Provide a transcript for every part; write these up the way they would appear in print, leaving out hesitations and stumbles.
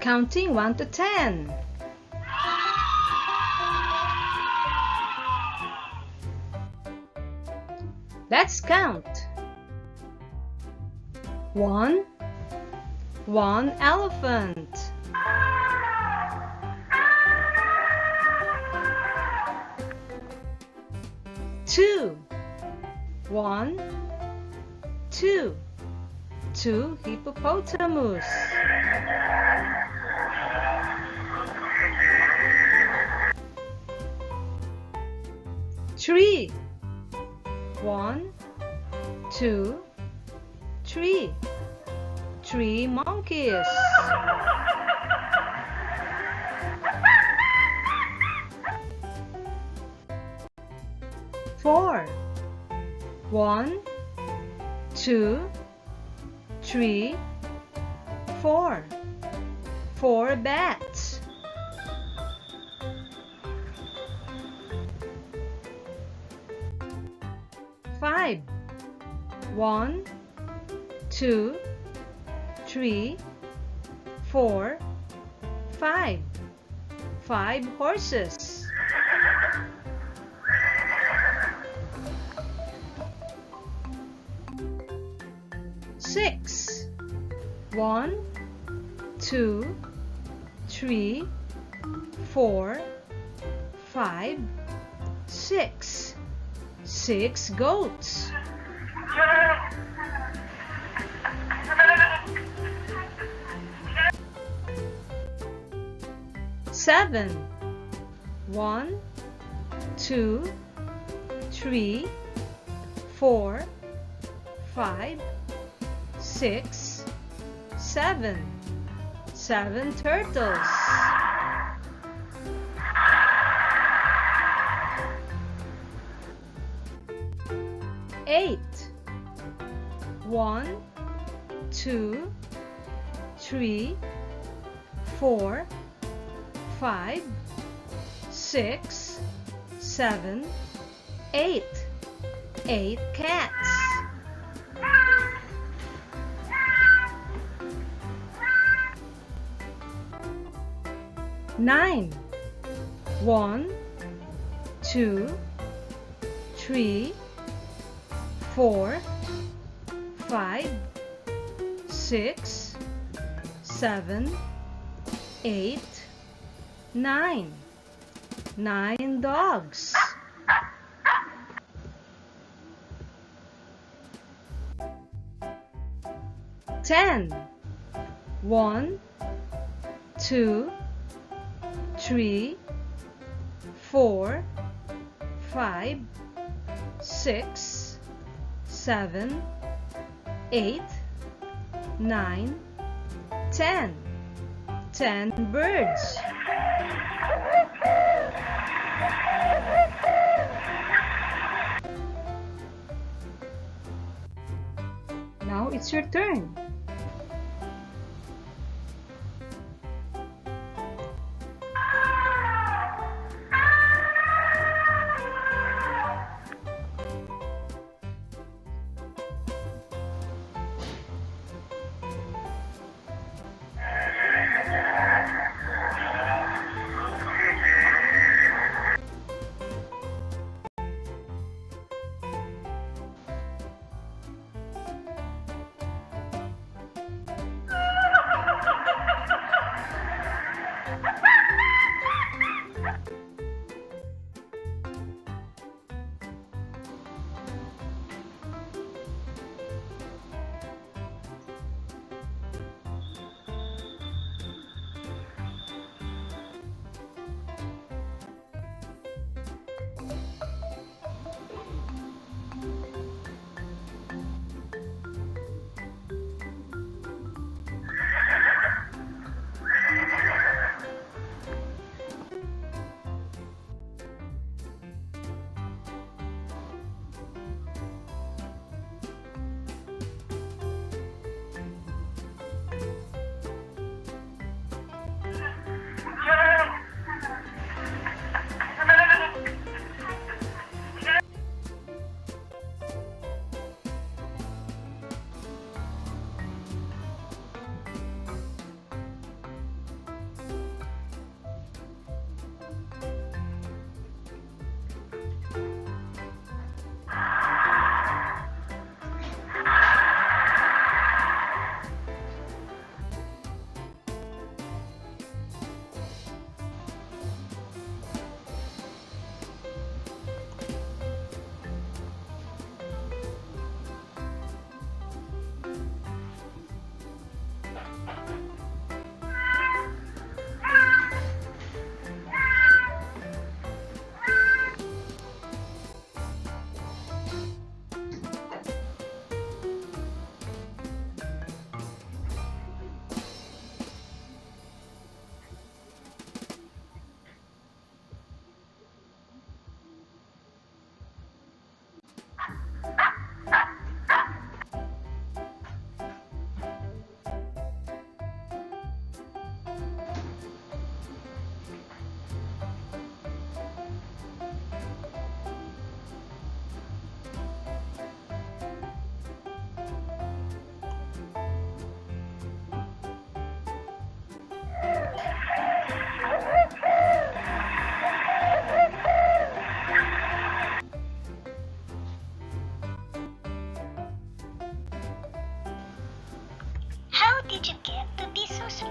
Counting 1 to 10. Let's count. 1 elephant. 2 2 hippopotamus. 3 2 3 monkeys. 4 2 3 4 bats. 5 2 3 4 5 horses. 6 2 3 4 5 6 goats. 7 2 3 4 5 6 7 turtles. 8 2 3 4 5 6 7 8 cats. 9 2 3 4 5 6 7 8 9 dogs. 10 2 3 4 5 6 7 8 9 10 birds. Now it's your turn.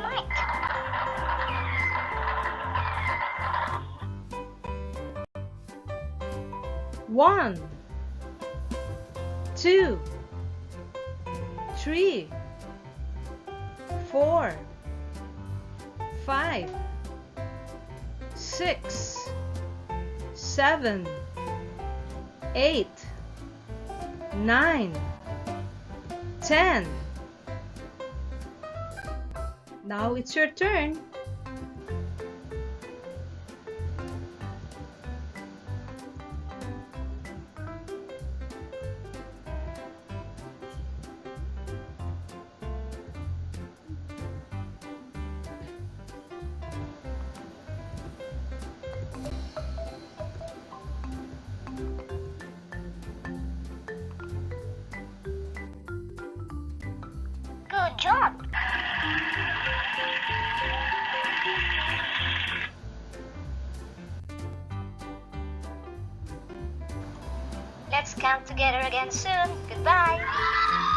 Mike. 1, 2, 3, 4, 5, 6, 7, 8, 9, 10. Now it's your turn. Good job. Let's camp together again soon. Goodbye.